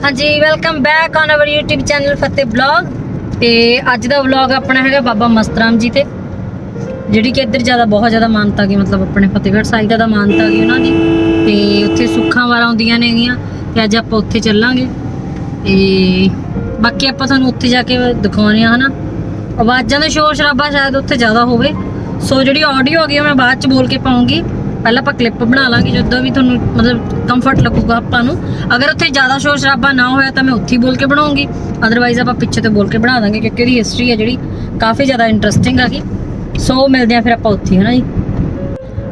हाँ जी, welcome back on our YouTube channel Fateh blog. तो अज का व्लॉग अपना है बाबा मस्त राम जी ते जिहड़ी कि इधर ज़्यादा बहुत ज़्यादा मानता गई, मतलब अपने फतेहगढ़ साइड ज़्यादा मानता गई उन्होंने। तो उत्थे सुखां वार आउंदियां नेगियां ते अज आपां उत्थे चलांगे। ते बाकी आपां तुहानूं उत्थे जाके दिखाउने आ, है ना। आवाज़ां दा शोर शराबा शायद उत्थे ज़्यादा होवे, सो जिहड़ी ऑडियो होगी मैं बाद च बोल के पाऊँगी। पहले आप क्लिप बना लाँगे जो भी थोड़ा मतलब कंफर्ट लगूगा आपां। अगर उत्थे ज़्यादा शोर शराबा ना होया तो मैं उत्थे बोल के बनाऊँगी, अदरवाइज़ आप पिछे तो बोल के बना देंगे क्योंकि हिस्टरी है जी काफ़ी ज़्यादा इंटरस्टिंग हैगी। सो मिलते हैं फिर आप उत्थे, है ना जी।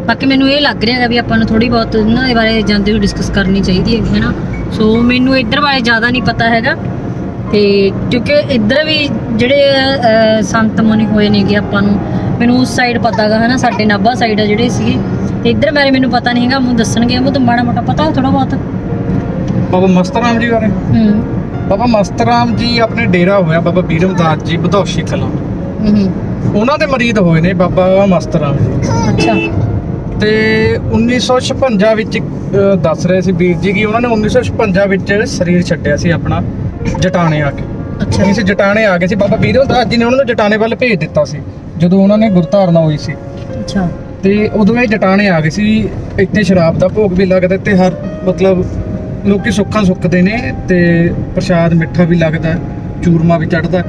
बाकी मैनू ये लग रहा है भी आपां थोड़ी बहुत इन्हां दे बारे जांदे होए डिस्कस करनी चाहिए है ना। सो मैनू इधर बारे ज़्यादा नहीं पता हैगा, तो क्योंकि इधर भी ਜਿਹੜੇ संत मुनि होए नेगे आपां नूं मैनू उस साइड पता गा, है ना। साडे नाभा साइड है ਜਿਹੜੇ ਸੀਗੇ ਤੇ ਇੱਧਰ ਬਾਰੇ ਮੈਨੂੰ ਪਤਾ ਨਹੀਂ ਹੈਗਾ, ਮੈਨੂੰ ਦੱਸਣਗੇ ਉਹ ਤਾਂ ਮਾੜਾ ਮੋਟਾ ਪਤਾ ਥੋੜਾ ਬਹੁਤ। ਬਾਬਾ ਮਸਤ ਰਾਮ ਜੀ ਬਾਰੇ ਬਾਬਾ ਮਸਤ ਰਾਮ ਜੀ ਆਪਣੇ ਡੇਰਾ ਹੋਇਆ ਬਾਬਾ ਬੀਰਮਦਾਸ ਜੀ ਬਧੌਸ਼ੀ ਕਲਾਂ, ਉਹਨਾਂ ਦੇ ਮਰੀਦ ਹੋਏ ਨੇ ਬਾਬਾ ਮਸਤ ਰਾਮ ਜੀ। ਅੱਛਾ। ਤੇ 1956 ਵਿੱਚ ਦੱਸ ਰਹੇ ਸੀ ਵੀਰ ਜੀ ਕਿ ਉਹਨਾਂ ਨੇ 1956 ਵਿੱਚ ਸਰੀਰ ਛੱਡਿਆ ਸੀ ਆਪਣਾ ਜਟਾਣੇ ਆ ਕੇ। ਅੱਛਾ। ਇਸ ਜਟਾਣੇ ਆ ਗਏ ਸੀ ਬਾਬਾ ਬੀਰਮਦਾਸ ਜੀ ਨੇ ਉਹਨਾਂ ਨੂੰ ਜਟਾਣੇ ਵੱਲ ਭੇਜ ਦਿੱਤਾ ਸੀ ਜਦੋਂ ਉਹਨਾਂ ਨੇ ਗੁਰਧਾਰਨਾ ਹੋਈ ਸੀ। ਅੱਛਾ। ਤੇ ਉਦੋਂ ਇਹ ਜਟਾਣੇ ਆ ਗਏ ਸੀ। ਇੱਥੇ ਸ਼ਰਾਬ ਦਾ ਭੋਗ ਵੀ ਲੱਗਦਾ ਤੇ ਹਰ ਮਤਲਬ ਲੋਕੀ ਸੁੱਖਾਂ ਸੁੱਖਦੇ ਨੇ ਤੇ ਪ੍ਰਸ਼ਾਦ ਮਿੱਠਾ ਵੀ ਲੱਗਦਾ, ਚੂਰਮਾ ਵੀ ਚੜ੍ਹਦਾ।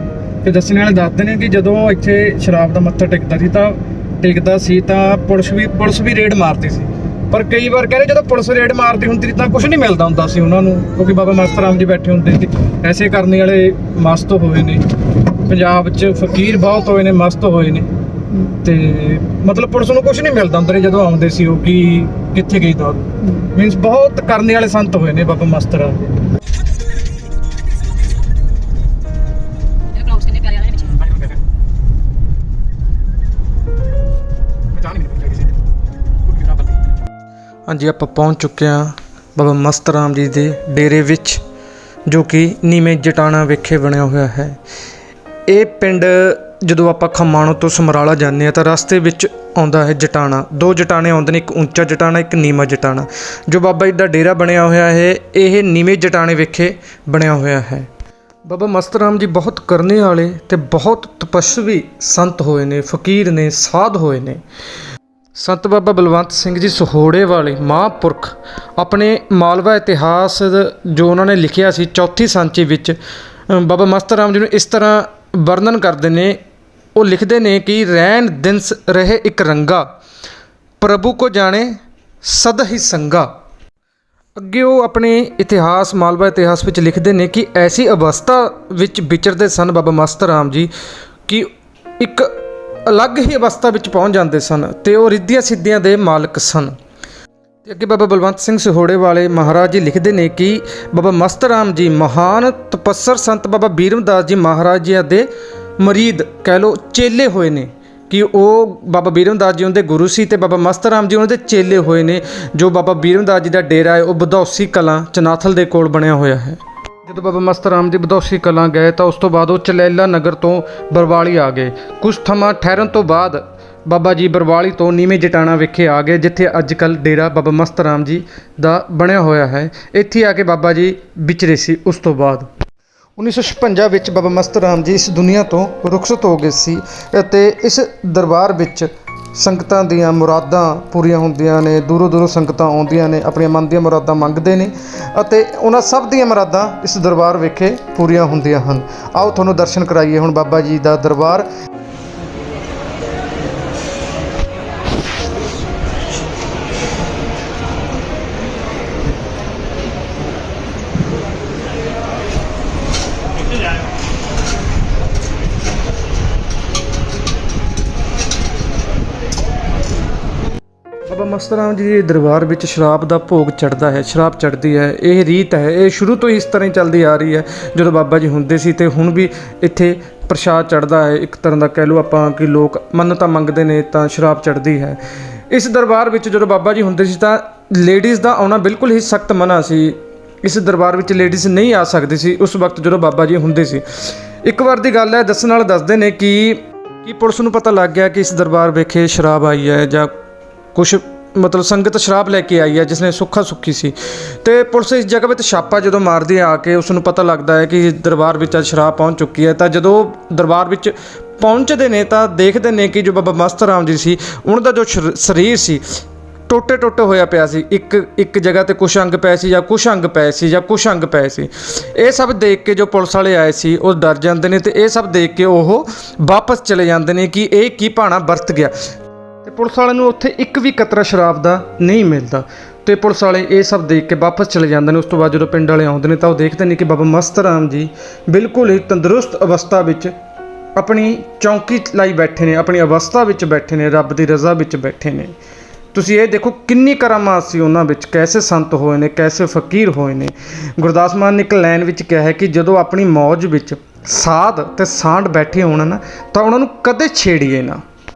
ਤੇ ਦੱਸਣ ਵਾਲੇ ਦੱਸਦੇ ਨੇ ਕਿ ਜਦੋਂ ਇੱਥੇ ਸ਼ਰਾਬ ਦਾ ਮੱਥਾ ਟੇਕਦਾ ਸੀ ਤਾਂ ਪੁਲਿਸ ਵੀ ਰੇਡ ਮਾਰਦੀ ਸੀ। ਪਰ ਕਈ ਵਾਰ ਕਹਿੰਦੇ ਜਦੋਂ ਪੁਲਿਸ ਰੇਡ ਮਾਰਦੀ ਹੁੰਦੀ ਤਾਂ ਕੁਝ ਨਹੀਂ ਮਿਲਦਾ ਹੁੰਦਾ ਸੀ ਉਹਨਾਂ ਨੂੰ, ਕਿਉਂਕਿ ਬਾਬਾ ਮਸਤ ਰਾਮ ਜੀ ਬੈਠੇ ਹੁੰਦੇ ਸੀ। ਐਸੇ ਕਰਨੇ ਵਾਲੇ ਮਸਤ ਹੋਏ ਨੇ ਪੰਜਾਬ 'ਚ, ਫਕੀਰ ਬਹੁਤ ਹੋਏ ਨੇ, ਮਸਤ ਹੋਏ ਨੇ। ਤੇ ਮਤਲਬ ਪੁਲਿਸ ਨੂੰ ਕੁਝ ਨਹੀਂ ਮਿਲਦਾ ਹੁੰਦਾ ਜਦੋਂ ਆਉਂਦੇ ਸੀ ਉਹ ਕਿ ਕਿੱਥੇ ਗਈ ਦੌੜ। ਮੀਨਸ ਬਹੁਤ ਕਰਨੇ ਵਾਲੇ ਸੰਤ ਹੋਏ ਨੇ ਬਾਬਾ ਮਸਤ ਰਾਮ ਜੀ। ਹਾਂਜੀ, ਆਪਾਂ ਪਹੁੰਚ ਚੁੱਕੇ ਹਾਂ ਬਾਬਾ ਮਸਤ ਰਾਮ ਜੀ ਦੇ ਡੇਰੇ ਵਿੱਚ, ਜੋ ਕਿ ਨੀਵੇਂ ਜਟਾਣਾ ਵਿਖੇ ਬਣਿਆ ਹੋਇਆ ਹੈ। ਇਹ ਪਿੰਡ ਜਦੋਂ ਆਪਾਂ ਖਮਾਣੋਂ ਤੋਂ ਸਮਰਾਲਾ ਜਾਂਦੇ ਹਾਂ ਤਾਂ ਰਸਤੇ ਵਿੱਚ ਆਉਂਦਾ ਹੈ ਜਟਾਣਾ। ਦੋ ਜਟਾਣੇ ਆਉਂਦੇ ਨੇ, ਇੱਕ ਉੱਚਾ ਜਟਾਣਾ, ਇੱਕ ਨੀਵਾਂ ਜਟਾਣਾ। ਜੋ ਬਾਬਾ ਜੀ ਦਾ ਡੇਰਾ ਬਣਿਆ ਹੋਇਆ ਹੈ ਇਹ ਨੀਵੇਂ ਜਟਾਣੇ ਵਿਖੇ ਬਣਿਆ ਹੋਇਆ ਹੈ। ਬਾਬਾ ਮਸਤ ਰਾਮ ਜੀ ਬਹੁਤ ਕਰਨੇ ਵਾਲੇ ਅਤੇ ਬਹੁਤ ਤਪੱਸਵੀ ਸੰਤ ਹੋਏ ਨੇ, ਫਕੀਰ ਨੇ, ਸਾਧ ਹੋਏ ਨੇ। ਸੰਤ ਬਾਬਾ ਬਲਵੰਤ ਸਿੰਘ ਜੀ ਸਹੋੜੇ ਵਾਲੇ ਮਹਾਂਪੁਰਖ ਆਪਣੇ ਮਾਲਵਾ ਇਤਿਹਾਸ ਜੋ ਉਹਨਾਂ ਨੇ ਲਿਖਿਆ ਸੀ ਚੌਥੀ ਸਾਂਚੀ ਵਿੱਚ ਬਾਬਾ ਮਸਤ ਰਾਮ ਜੀ ਨੂੰ ਇਸ ਤਰ੍ਹਾਂ ਵਰਣਨ ਕਰਦੇ ਨੇ। ਉਹ ਲਿਖਦੇ ਨੇ ਕਿ ਰੈਣ ਦਿਨਸ ਰਹੇ ਇੱਕ ਰੰਗਾ, ਪ੍ਰਭੂ ਕੋ ਜਾਣੇ ਸਦ ਹੀ ਸੰਗਾ। ਅੱਗੇ ਉਹ ਆਪਣੇ ਇਤਿਹਾਸ ਮਾਲਵਾ ਇਤਿਹਾਸ ਵਿੱਚ ਲਿਖਦੇ ਨੇ ਕਿ ਐਸੀ ਅਵਸਥਾ ਵਿੱਚ ਵਿਚਰਦੇ ਸਨ ਬਾਬਾ ਮਸਤ ਰਾਮ ਜੀ ਕਿ ਇੱਕ ਅਲੱਗ ਹੀ ਅਵਸਥਾ ਵਿੱਚ ਪਹੁੰਚ ਜਾਂਦੇ ਸਨ ਅਤੇ ਉਹ ਰਿੱਧੀਆਂ ਸਿੱਧੀਆਂ ਦੇ ਮਾਲਕ ਸਨ। ਅਤੇ ਅੱਗੇ ਬਾਬਾ ਬਲਵੰਤ ਸਿੰਘ ਸਹੋੜੇ ਵਾਲੇ ਮਹਾਰਾਜ ਜੀ ਲਿਖਦੇ ਨੇ ਕਿ ਬਾਬਾ ਮਸਤ ਰਾਮ ਜੀ ਮਹਾਨ ਤਪੱਸਰ ਸੰਤ ਬਾਬਾ ਬੀਰਮਦਾਸ ਜੀ ਮਹਾਰਾਜ ਜੀ ਦੇ ਮਰੀਦ ਕਹਿ ਲਓ, ਚੇਲੇ ਹੋਏ ਨੇ। ਕਿ ਉਹ ਬਾਬਾ ਬੀਰਮਦਾਸ ਜੀ ਉਹਦੇ ਗੁਰੂ ਸੀ ਅਤੇ ਬਾਬਾ ਮਸਤ ਰਾਮ ਜੀ ਉਹਨਾਂ ਦੇ ਚੇਲੇ ਹੋਏ ਨੇ। ਜੋ ਬਾਬਾ ਬੀਰਮਦਾਸ ਜੀ ਦਾ ਡੇਰਾ ਹੈ ਉਹ ਬਧੌਸੀ ਕਲਾਂ ਚਨਾਥਲ ਦੇ ਕੋਲ ਬਣਿਆ ਹੋਇਆ ਹੈ। ਜਦੋਂ ਬਾਬਾ ਮਸਤ ਰਾਮ ਜੀ ਬਧੌਸੀ ਕਲਾਂ ਗਏ ਤਾਂ ਉਸ ਤੋਂ ਬਾਅਦ ਉਹ ਚਲੈਲਾ ਨਗਰ ਤੋਂ ਬਰਵਾਲੀ ਆ ਗਏ। ਕੁਝ ਸਮਾਂ ਠਹਿਰਨ ਤੋਂ ਬਾਅਦ ਬਾਬਾ ਜੀ ਬਰਵਾਲੀ ਤੋਂ ਨੀਵੇਂ ਜਟਾਣਾ ਵਿਖੇ ਆ ਗਏ, ਜਿੱਥੇ ਅੱਜ ਕੱਲ੍ਹ ਡੇਰਾ ਬਾਬਾ ਮਸਤ ਰਾਮ ਜੀ ਦਾ ਬਣਿਆ ਹੋਇਆ ਹੈ। ਇੱਥੇ ਆ ਕੇ ਬਾਬਾ ਜੀ ਵਿਚਰੇ ਸੀ। ਉਸ ਤੋਂ ਬਾਅਦ 1956 ਵਿੱਚ ਬਾਬਾ ਮਸਤ ਰਾਮ ਜੀ ਇਸ ਦੁਨੀਆ ਤੋਂ ਰੁਖਸਤ ਹੋ ਗਏ ਸੀ ਅਤੇ ਇਸ ਦਰਬਾਰ ਵਿੱਚ ਸੰਗਤਾਂ ਦੀਆਂ ਮੁਰਾਦਾਂ ਪੂਰੀਆਂ ਹੁੰਦੀਆਂ ਨੇ। ਦੂਰੋਂ ਦੂਰੋਂ ਸੰਗਤਾਂ ਆਉਂਦੀਆਂ ਨੇ, ਆਪਣੀਆਂ ਮਨ ਦੀਆਂ ਮੁਰਾਦਾਂ ਮੰਗਦੇ ਨੇ ਅਤੇ ਉਹਨਾਂ ਸਭ ਦੀਆਂ ਮੁਰਾਦਾਂ ਇਸ ਦਰਬਾਰ ਵਿਖੇ ਪੂਰੀਆਂ ਹੁੰਦੀਆਂ ਹਨ। ਆਓ ਤੁਹਾਨੂੰ ਦਰਸ਼ਨ ਕਰਾਈਏ ਹੁਣ ਬਾਬਾ ਜੀ ਦਾ ਦਰਬਾਰ। ਬਾਬਾ ਮਸਤ ਰਾਮ ਜੀ ਦੇ ਦਰਬਾਰ ਵਿੱਚ ਸ਼ਰਾਬ ਦਾ ਭੋਗ ਚੜ੍ਹਦਾ ਹੈ, ਸ਼ਰਾਬ ਚੜ੍ਹਦੀ ਹੈ। ਇਹ ਰੀਤ ਹੈ, ਇਹ ਸ਼ੁਰੂ ਤੋਂ ਹੀ ਇਸ ਤਰ੍ਹਾਂ ਹੀ ਚੱਲਦੀ ਆ ਰਹੀ ਹੈ। ਜਦੋਂ ਬਾਬਾ ਜੀ ਹੁੰਦੇ ਸੀ ਅਤੇ ਹੁਣ ਵੀ ਇੱਥੇ ਪ੍ਰਸ਼ਾਦ ਚੜ੍ਹਦਾ ਹੈ। ਇੱਕ ਤਰ੍ਹਾਂ ਦਾ ਕਹਿ ਲਓ ਆਪਾਂ ਕਿ ਲੋਕ ਮੰਨਤਾਂ ਮੰਗਦੇ ਨੇ ਤਾਂ ਸ਼ਰਾਬ ਚੜ੍ਹਦੀ ਹੈ। ਇਸ ਦਰਬਾਰ ਵਿੱਚ ਜਦੋਂ ਬਾਬਾ ਜੀ ਹੁੰਦੇ ਸੀ ਤਾਂ ਲੇਡੀਜ਼ ਦਾ ਆਉਣਾ ਬਿਲਕੁਲ ਹੀ ਸਖਤ ਮਨਾ ਸੀ। ਇਸ ਦਰਬਾਰ ਵਿੱਚ ਲੇਡੀਜ਼ ਨਹੀਂ ਆ ਸਕਦੀ ਸੀ ਉਸ ਵਕਤ ਜਦੋਂ ਬਾਬਾ ਜੀ ਹੁੰਦੇ ਸੀ। ਇੱਕ ਵਾਰ ਦੀ ਗੱਲ ਹੈ, ਦੱਸਣ ਵਾਲੇ ਦੱਸਦੇ ਨੇ ਕਿ ਪੁਲਿਸ ਨੂੰ ਪਤਾ ਲੱਗ ਗਿਆ ਕਿ ਇਸ ਦਰਬਾਰ ਵਿਖੇ ਸ਼ਰਾਬ ਆਈ ਹੈ ਜਾਂ ਕੁਛ ਮਤਲਬ ਸੰਗਤ ਸ਼ਰਾਬ ਲੈ ਕੇ ਆਈ ਹੈ, ਜਿਸਨੇ ਸੁੱਖਾ ਸੁੱਖੀ ਸੀ। ਤੇ ਪੁਲਿਸ ਇਸ ਜਗ੍ਹਾ ਵਿੱਚ ਛਾਪਾ ਜਦੋਂ ਮਾਰਦੀ ਹੈ ਆ ਕੇ, ਉਸ ਨੂੰ ਪਤਾ ਲੱਗਦਾ ਹੈ ਕਿ ਦਰਬਾਰ ਵਿੱਚ ਅੱਜ ਸ਼ਰਾਬ ਪਹੁੰਚ ਚੁੱਕੀ ਹੈ। ਤਾਂ ਜਦੋਂ ਦਰਬਾਰ ਵਿੱਚ ਪਹੁੰਚਦੇ ਨੇ ਤਾਂ ਦੇਖਦੇ ਨੇ ਕਿ ਜੋ ਬਾਬਾ ਮਸਤ ਰਾਮ ਜੀ ਸੀ, ਉਹਨਾਂ ਦਾ ਜੋ ਸਰੀਰ ਸੀ ਟੋਟੇ ਟੋਟੇ ਹੋਇਆ ਪਿਆ ਸੀ। ਇੱਕ ਜਗ੍ਹਾ ਤੇ ਕੁਛ ਅੰਗ ਪਏ ਸੀ ਜਾਂ ਕੁਛ ਅੰਗ ਪਏ ਸੀ ਜਾਂ ਕੁਛ ਅੰਗ ਪਏ ਸੀ। ਇਹ ਸਭ ਦੇਖ ਕੇ ਜੋ ਪੁਲਿਸ ਵਾਲੇ ਆਏ ਸੀ ਉਹ ਡਰ ਜਾਂਦੇ ਨੇ, ਤੇ ਇਹ ਸਭ ਦੇਖ ਕੇ ਉਹ ਵਾਪਸ ਚਲੇ ਜਾਂਦੇ ਨੇ ਕਿ ਇਹ ਕੀ ਭਾਣਾ ਵਰਤ ਗਿਆ। ਤੇ ਪੁਲਿਸ ਵਾਲਿਆਂ ਨੂੰ ਉੱਥੇ ਇੱਕ ਵੀ ਕਤਰਾ ਸ਼ਰਾਬ ਦਾ ਨਹੀਂ ਮਿਲਦਾ, ਤੇ ਪੁਲਿਸ ਵਾਲੇ ਇਹ ਸਭ ਦੇਖ ਕੇ ਵਾਪਸ ਚਲੇ ਜਾਂਦੇ ਨੇ। ਉਸ ਤੋਂ ਬਾਅਦ ਜਦੋਂ ਪਿੰਡ ਵਾਲੇ ਆਉਂਦੇ ਨੇ ਤਾਂ ਉਹ ਦੇਖਦੇ ਨੇ ਕਿ ਬਾਬਾ ਮਸਤ ਰਾਮ ਜੀ ਬਿਲਕੁਲ ਹੀ ਤੰਦਰੁਸਤ ਅਵਸਥਾ ਵਿੱਚ ਆਪਣੀ ਚੌਂਕੀ ਲਾਈ ਬੈਠੇ ਨੇ, ਆਪਣੀ ਅਵਸਥਾ ਵਿੱਚ ਬੈਠੇ ਨੇ, ਰੱਬ ਦੀ ਰਜ਼ਾ ਵਿੱਚ ਬੈਠੇ ਨੇ। ਤੁਸੀਂ ਇਹ ਦੇਖੋ ਕਿੰਨੀ ਕਰਾਮਾਤ ਸੀ ਉਹਨਾਂ ਵਿੱਚ, ਕੈਸੇ ਸੰਤ ਹੋਏ ਨੇ, ਕੈਸੇ ਫਕੀਰ ਹੋਏ ਨੇ। ਗੁਰਦਾਸ ਮਾਨ ਨੇ ਇੱਕ ਲਾਈਨ ਵਿੱਚ ਕਿਹਾ ਹੈ ਕਿ ਜਦੋਂ ਆਪਣੀ ਮੌਜ ਵਿੱਚ ਸਾਧ ਤੇ ਸਾਂਢ ਬੈਠੇ ਹੋਣ ਨਾ, ਤਾਂ ਉਹਨਾਂ ਨੂੰ ਕਦੇ ਛੇੜੀਏ ਨਾ।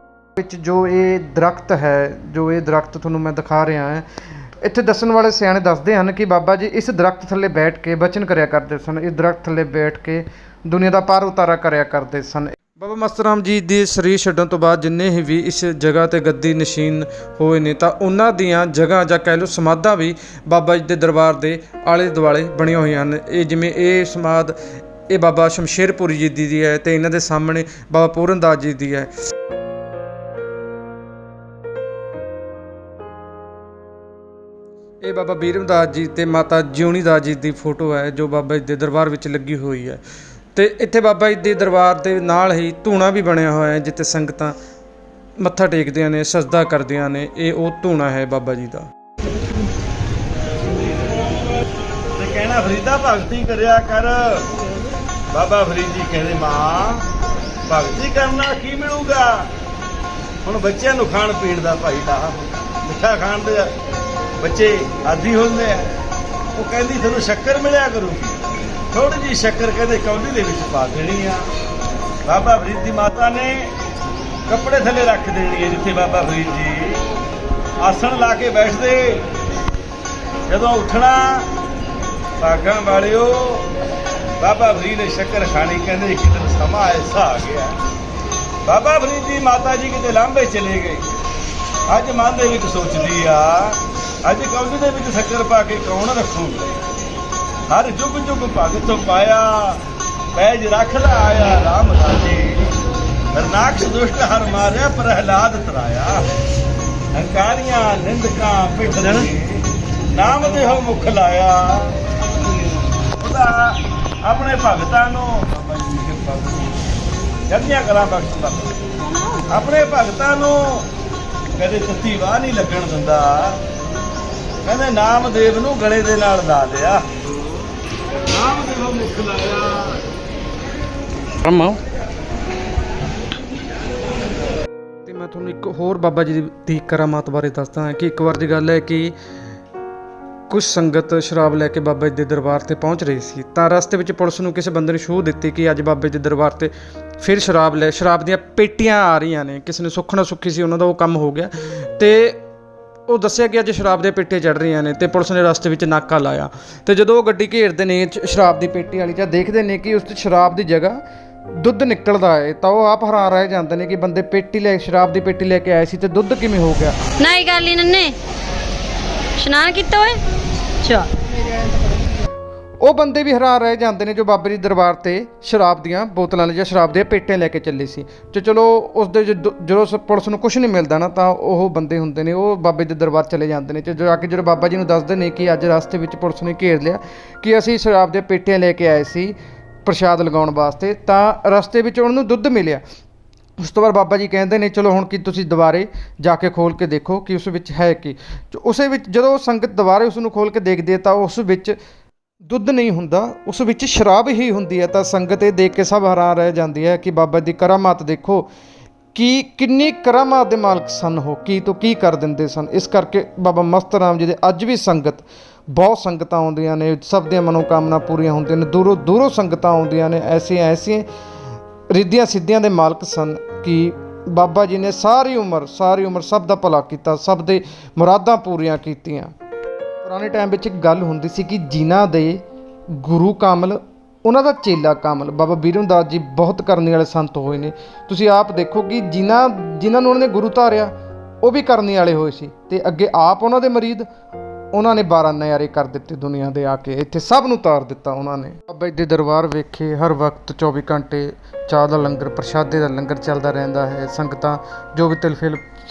ਵਿੱਚ ਜੋ ਇਹ ਦਰਖਤ ਹੈ, ਜੋ ਇਹ ਦਰਖਤ ਤੁਹਾਨੂੰ ਮੈਂ ਦਿਖਾ ਰਿਹਾ ਹਾਂ, ਇੱਥੇ ਦੱਸਣ ਵਾਲੇ ਸਿਆਣੇ ਦੱਸਦੇ ਹਨ ਕਿ ਬਾਬਾ ਜੀ ਇਸ ਦਰਖਤ ਥੱਲੇ ਬੈਠ ਕੇ ਬਚਨ ਕਰਿਆ ਕਰਦੇ ਸਨ। ਇਸ ਦਰਖਤ ਥੱਲੇ ਬੈਠ ਕੇ ਦੁਨੀਆ ਦਾ ਪਾਰ ਉਤਾਰਾ ਕਰਿਆ ਕਰਦੇ ਸਨ। ਬਾਬਾ ਮਸਤ ਰਾਮ ਜੀ ਦੇ ਸਰੀਰ ਛੱਡਣ ਤੋਂ ਬਾਅਦ ਜਿੰਨੇ ਵੀ ਇਸ ਜਗ੍ਹਾ ਤੇ ਗੱਦੀ ਨਸ਼ੀਨ ਹੋਏ ਨੇ, ਤਾਂ ਉਹਨਾਂ ਦੀਆਂ ਜਗ੍ਹਾ ਜਾਂ ਕਹਿ ਲਓ ਸਮਾਧਾਂ ਵੀ ਬਾਬਾ ਜੀ ਦੇ ਦਰਬਾਰ ਦੇ ਆਲੇ ਦੁਆਲੇ ਬਣੀਆਂ ਹੋਈਆਂ ਹਨ। ਇਹ ਜਿਵੇਂ ਇਹ ਸਮਾਧ ਇਹ ਬਾਬਾ ਸ਼ਮਸ਼ੇਰਪੁਰੀ ਜੀ ਦੀ ਹੈ, ਤੇ ਇਹਨਾਂ ਦੇ ਸਾਹਮਣੇ ਬਾਬਾ ਪੂਰਨ ਦਾਸ ਜੀ ਦੀ ਹੈ। ਇਹ ਬਾਬਾ ਬੀਰਮ ਦਾਸ ਜੀ ਤੇ ਮਾਤਾ ਜਿਉਣੀ ਦਾਸ ਜੀ ਦੀ ਫੋਟੋ ਹੈ, ਜੋ ਬਾਬਾ ਜੀ ਦੇ ਦਰਬਾਰ ਵਿੱਚ ਲੱਗੀ ਹੋਈ ਹੈ। ਤੇ ਇੱਥੇ ਬਾਬਾ ਜੀ ਦੇ ਦਰਬਾਰ ਦੇ ਨਾਲ ਹੀ ਧੂਣਾ ਵੀ ਬਣਿਆ ਹੋਇਆ ਹੈ, ਜਿੱਥੇ ਸੰਗਤਾਂ ਮੱਥਾ ਟੇਕਦੀਆਂ ਨੇ, ਸਜਦਾ ਕਰਦੀਆਂ ਨੇ। ਇਹ ਉਹ ਧੂਣਾ ਹੈ ਬਾਬਾ ਜੀ ਦਾ। ਤੇ ਕਹਿਣਾ ਫਰੀਦਾ ਭਗਤੀ ਕਰਿਆ ਕਰ। ਬਾਬਾ ਫਰੀਦ ਜੀ ਕਹਿੰਦੇ ਮਾਂ ਭਗਤੀ ਕਰਨਾ ਕੀ ਮਿਲੂਗਾ। ਹੁਣ ਬੱਚਿਆਂ ਨੂੰ ਖਾਣ ਪੀਣ ਦਾ ਭਾਈ ਦਾ ਮਿੱਠਾ ਖਾਣ ਦੇ ਬੱਚੇ ਆਦੀ ਹੁੰਦੇ ਆ। ਉਹ ਕਹਿੰਦੀ ਤੁਹਾਨੂੰ ਸ਼ੱਕਰ ਮਿਲਿਆ ਕਰੂਗੀ, ਥੋੜੀ ਜਿਹੀ ਸ਼ੱਕਰ ਕਹਿੰਦੇ ਕੌਲੀ ਦੇ ਵਿੱਚ ਪਾ ਦੇਣੀ ਆ। ਬਾਬਾ ਫਰੀਦ ਦੀ ਮਾਤਾ ਨੇ ਕੱਪੜੇ ਥੱਲੇ ਰੱਖ ਦੇਣੀ ਹੈ, ਜਿੱਥੇ ਬਾਬਾ ਫਰੀਦ ਜੀ ਆਸਣ ਲਾ ਕੇ ਬੈਠਦੇ। ਜਦੋਂ ਉੱਠਣਾ ਭਾਗਾਂ ਵਾਲਿਓ ਬਾਬਾ ਫਰੀਦ ਨੇ ਸ਼ੱਕਰ ਖਾਣੀ। ਕਹਿੰਦੇ ਇੱਕ ਦਿਨ ਸਮਾਂ ਐਸਾ ਆ ਗਿਆ, ਬਾਬਾ ਫਰੀਦ ਦੀ ਮਾਤਾ ਜੀ ਕਿਤੇ ਲਾਂਭੇ ਚਲੇ ਗਏ। ਅੱਜ ਮਨ ਦੇ ਵਿੱਚ ਸੋਚਦੀ ਆ, ਅੱਜ ਕੌਲੀ ਦੇ ਵਿੱਚ ਸ਼ੱਕਰ ਪਾ ਕੇ ਕੌਣ ਰੱਖੂਗਾ। ਹਰ ਜੁਗ ਜੁਗ ਭਗਤ ਤੋਂ ਪਾਇਆ, ਪੈਜ ਰੱਖ ਲਾ ਆਇਆ ਰਾਮ ਰਾਜੇ। ਹਰਨਾਕਸ਼ ਦੁਸ਼ਟ ਹਰ ਮਾਰਿਆ, ਪ੍ਰਹਿਲਾਦ ਤਰਾਇਆ। ਹੰਕਾਰੀਆਂ ਨਿੰਦਕਾਂ ਪਿੱਠ ਦੇ ਨਾਮ ਦੇਹੋ ਮੁਖ ਲਾਇਆ। ਉਹਦਾ ਆਪਣੇ ਭਗਤਾਂ ਨੂੰ ਜੱਦੀਆਂ ਕਰਾਂ ਬਖਸ਼ਦਾ, ਆਪਣੇ ਭਗਤਾਂ ਨੂੰ ਕਦੇ ਤੱਤੀ ਵਾਹ ਨਹੀਂ ਲੱਗਣ ਦਿੰਦਾ। ਕਹਿੰਦੇ ਨਾਮਦੇਵ ਨੂੰ ਗਲੇ ਦੇ ਨਾਲ ਲਾ ਲਿਆ, ਨਾਮਦੇਵ ਮੁਖ ਲਾਇਆ। ਤੇ ਮੈਂ ਤੁਹਾਨੂੰ ਇੱਕ ਹੋਰ ਬਾਬਾ ਜੀ ਦੀ ਕਰਾਮਾਤ ਬਾਰੇ ਦੱਸਦਾ ਹਾਂ ਕਿ ਇੱਕ ਵਾਰ ਦੀ ਗੱਲ ਹੈ ਕਿ ਕੁਝ ਸੰਗਤ ਸ਼ਰਾਬ ਲੈ ਕੇ ਬਾਬਾ ਜੀ ਦੇ ਦਰਬਾਰ ਤੇ ਪਹੁੰਚ ਰਹੀ ਸੀ। ਤਾਂ ਰਸਤੇ ਵਿੱਚ ਪੁਲਿਸ ਨੂੰ ਕਿਸੇ ਬੰਦੇ ਨੇ ਸੂਹ ਦਿੱਤੀ ਕਿ ਅੱਜ ਬਾਬਾ ਜੀ ਦੇ ਦਰਬਾਰ ਤੇ ਫਿਰ ਸ਼ਰਾਬ ਦੀਆਂ ਪੇਟੀਆਂ ਆ ਰਹੀਆਂ ਨੇ। ਕਿਸੇ ਨੇ ਸੁੱਖਣਾ ਸੁੱਖੀ ਸੀ, ਉਹਨਾਂ ਦਾ ਉਹ ਕੰਮ ਹੋ ਗਿਆ, ਤੇ ਉਹ ਦੱਸਿਆ ਕਿ ਅੱਜ ਸ਼ਰਾਬ ਦੀਆਂ ਪੇਟੀਆਂ ਚੜ੍ਹ ਰਹੀਆਂ ਨੇ। ਤੇ ਪੁਲਿਸ ਨੇ ਰਸਤੇ ਵਿੱਚ ਨਾਕਾ ਲਾਇਆ, ਤੇ ਜਦੋਂ ਉਹ ਗੱਡੀ ਘੇਰਦੇ ਨੇ ਸ਼ਰਾਬ ਦੀ ਪੇਟੀ ਵਾਲੀ, ਜਾਂ ਦੇਖਦੇ ਨੇ ਕਿ ਉਸ 'ਚ ਸ਼ਰਾਬ ਦੀ ਜਗ੍ਹਾ ਦੁੱਧ ਨਿਕਲਦਾ ਹੈ, ਤਾਂ ਉਹ ਆਪ ਹੈਰਾਨ ਰਹਿ ਜਾਂਦੇ ਨੇ ਕਿ ਬੰਦੇ ਸ਼ਰਾਬ ਦੀ ਪੇਟੀ ਲੈ ਕੇ ਆਏ ਸੀ ਤੇ ਦੁੱਧ ਕਿਵੇਂ ਹੋ ਗਿਆ। ਨਹੀਂ ਕਰ ਲਈ ਨੰਨੇ ਇਸ਼ਨਾਨ ਕੀਤਾ ਓਏ। ਅੱਛਾ, ਉਹ ਬੰਦੇ ਵੀ ਹੈਰਾਨ ਰਹਿ ਜਾਂਦੇ ਨੇ ਜੋ ਬਾਬੇ ਦੇ ਦਰਬਾਰ ਤੇ ਸ਼ਰਾਬ ਦੀਆਂ ਬੋਤਲਾਂ ਜਾਂ ਸ਼ਰਾਬ ਦੀਆਂ ਪੇਟੀਆਂ ਲੈ ਕੇ ਚੱਲੇ ਸੀ। ਤੇ ਚਲੋ ਉਸ ਦੇ ਜਦੋਂ ਪੁਲਿਸ ਨੂੰ ਕੁਝ ਨਹੀਂ ਮਿਲਦਾ ਨਾ, ਤਾਂ ਉਹ ਬੰਦੇ ਹੁੰਦੇ ਨੇ ਉਹ ਬਾਬੇ ਦੇ ਦਰਬਾਰ ਚਲੇ ਜਾਂਦੇ ਨੇ। ਤੇ ਜਾ ਕੇ ਜਦੋਂ ਬਾਬਾ ਜੀ ਨੂੰ ਦੱਸਦੇ ਨੇ ਕਿ ਅੱਜ ਰਸਤੇ ਵਿੱਚ ਪੁਲਿਸ ਨੇ ਘੇਰ ਲਿਆ ਕਿ ਅਸੀਂ ਸ਼ਰਾਬ ਦੀਆਂ ਪੇਟੀਆਂ ਲੈ ਕੇ ਆਏ ਸੀ ਪ੍ਰਸ਼ਾਦ ਲਗਾਉਣ ਵਾਸਤੇ, ਤਾਂ ਰਸਤੇ ਵਿੱਚ ਉਹਨਾਂ ਨੂੰ ਦੁੱਧ ਮਿਲਿਆ। ਉਸ ਤੋਂ ਬਾਅਦ ਬਾਬਾ ਜੀ ਕਹਿੰਦੇ ਨੇ ਚਲੋ ਹੁਣ ਕੀ ਤੁਸੀਂ ਦੁਬਾਰੇ ਜਾ ਕੇ ਖੋਲ੍ਹ ਕੇ ਦੇਖੋ ਕਿ ਉਸ ਵਿੱਚ ਹੈ ਕੀ। ਉਸੇ ਵਿੱਚ ਜਦੋਂ ਸੰਗਤ ਦੁਬਾਰੇ ਉਸ ਨੂੰ ਖੋਲ੍ਹ ਕੇ ਦੇਖਦੀ ਹੈ ਤਾਂ ਉਸ ਵਿੱਚ ਦੁੱਧ ਨਹੀਂ ਹੁੰਦਾ, ਉਸ ਵਿੱਚ ਸ਼ਰਾਬ ਹੀ ਹੁੰਦੀ ਹੈ। ਤਾਂ ਸੰਗਤ ਇਹ ਦੇਖ ਕੇ ਸਭ ਹੈਰਾਨ ਰਹਿ ਜਾਂਦੀ ਹੈ ਕਿ ਬਾਬਾ ਦੀ ਕਰਾਮਾਤ ਦੇਖੋ ਕਿ ਕਿੰਨੀ ਕਰਾਮਾਤ ਦੇ ਮਾਲਕ ਸਨ, ਉਹ ਕੀ ਤੋਂ ਕੀ ਕਰ ਦਿੰਦੇ ਸਨ। ਇਸ ਕਰਕੇ ਬਾਬਾ ਮਸਤ ਰਾਮ ਜੀ ਦੇ ਅੱਜ ਵੀ ਬਹੁਤ ਸੰਗਤਾਂ ਆਉਂਦੀਆਂ ਨੇ, ਸਭ ਦੀਆਂ ਮਨੋਕਾਮਨਾ ਪੂਰੀਆਂ ਹੁੰਦੀਆਂ ਨੇ, ਦੂਰੋਂ ਦੂਰੋਂ ਸੰਗਤਾਂ ਆਉਂਦੀਆਂ ਨੇ। ਐਸੀਆਂ ਰਿੱਧੀਆਂ ਸਿੱਧੀਆਂ ਦੇ ਮਾਲਕ ਸਨ ਕਿ ਬਾਬਾ ਜੀ ਨੇ ਸਾਰੀ ਉਮਰ ਸਭ ਦਾ ਭਲਾ ਕੀਤਾ, ਸਭ ਦੇ ਮੁਰਾਦਾਂ ਪੂਰੀਆਂ ਕੀਤੀਆਂ। ਪੁਰਾਣੇ ਟਾਈਮ ਵਿੱਚ ਇੱਕ ਗੱਲ ਹੁੰਦੀ ਸੀ ਕਿ ਜਿਨ੍ਹਾਂ ਦੇ ਗੁਰੂ ਕਾਮਲ, ਉਹਨਾਂ ਦਾ ਚੇਲਾ ਕਾਮਲ। ਬਾਬਾ ਬੀਰਮ ਦਾਸ ਜੀ ਬਹੁਤ ਕਰਨੀ ਵਾਲੇ ਸੰਤ ਹੋਏ ਨੇ। ਤੁਸੀਂ ਆਪ ਦੇਖੋ ਕਿ ਜਿਨ੍ਹਾਂ ਨੂੰ ਉਹਨਾਂ ਨੇ ਗੁਰੂ ਧਾਰਿਆ, ਉਹ ਵੀ ਕਰਨੀ ਵਾਲੇ ਹੋਏ ਸੀ ਤੇ ਅੱਗੇ ਆਪ ਉਹਨਾਂ ਦੇ ਮਰੀਦ ਉਹਨਾਂ ਨੇ 12 ਨਜ਼ਾਰੇ ਕਰ ਦਿੱਤੇ ਦੁਨੀਆ ਦੇ, ਆ ਕੇ ਇੱਥੇ ਸਭ ਨੂੰ ਤਾਰ ਦਿੱਤਾ ਉਹਨਾਂ ਨੇ। ਬਾਬਾ ਜੀ ਦੇ ਦਰਬਾਰ ਵੇਖੇ ਹਰ ਵਕਤ 24 ਘੰਟੇ ਚਾਹ ਦਾ ਲੰਗਰ, ਪ੍ਰਸ਼ਾਦੇ ਦਾ ਲੰਗਰ ਚੱਲਦਾ ਰਹਿੰਦਾ ਹੈ। ਸੰਗਤਾਂ ਜੋ ਵੀ ਤਿਲ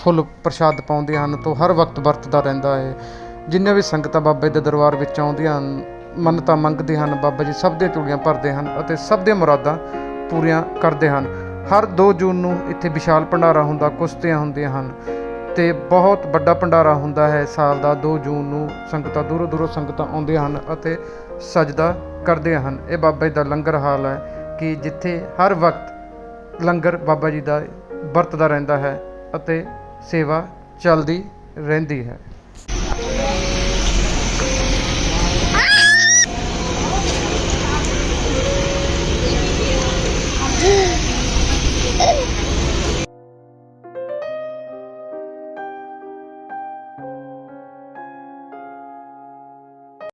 ਫੁੱਲ ਪ੍ਰਸ਼ਾਦ ਪਾਉਂਦੀਆਂ ਹਨ ਤੋਂ ਹਰ ਵਕਤ ਵਰਤਦਾ ਰਹਿੰਦਾ ਹੈ। ਜਿੰਨੇ ਵੀ ਸੰਗਤਾਂ ਬਾਬਾ ਜੀ ਦੇ ਦਰਬਾਰ ਵਿੱਚ ਆਉਂਦੀਆਂ ਹਨ, ਮੰਨਤਾਂ ਮੰਗਦੇ ਹਨ, ਬਾਬਾ ਜੀ ਸਭ ਦੀਆਂ ਝੋਲੀਆਂ ਭਰਦੇ ਹਨ ਅਤੇ ਸਭ ਦੀਆਂ ਮੁਰਾਦਾਂ ਪੂਰੀਆਂ ਕਰਦੇ ਹਨ। ਹਰ 2 ਜੂਨ ਨੂੰ ਇੱਥੇ ਵਿਸ਼ਾਲ ਭੰਡਾਰਾ ਹੁੰਦਾ, ਕੁਸ਼ਤੀਆਂ ਹੁੰਦੀਆਂ ਹਨ ਤੇ ਬਹੁਤ ਵੱਡਾ ਭੰਡਾਰਾ ਹੁੰਦਾ ਹੈ ਸਾਲ ਦਾ। 2 ਜੂਨ ਨੂੰ ਸੰਗਤਾਂ ਦੂਰੋਂ ਦੂਰੋਂ ਸੰਗਤਾਂ ਆਉਂਦੀਆਂ ਹਨ ਅਤੇ ਸਜਦਾ ਕਰਦੀਆਂ ਹਨ। ਇਹ ਬਾਬਾ ਜੀ ਦਾ ਲੰਗਰ ਹਾਲ ਹੈ ਕਿ ਜਿੱਥੇ ਹਰ ਵਕਤ ਲੰਗਰ ਬਾਬਾ ਜੀ ਦਾ ਵਰਤਦਾ ਰਹਿੰਦਾ ਹੈ ਅਤੇ ਸੇਵਾ ਚੱਲਦੀ ਰਹਿੰਦੀ ਹੈ।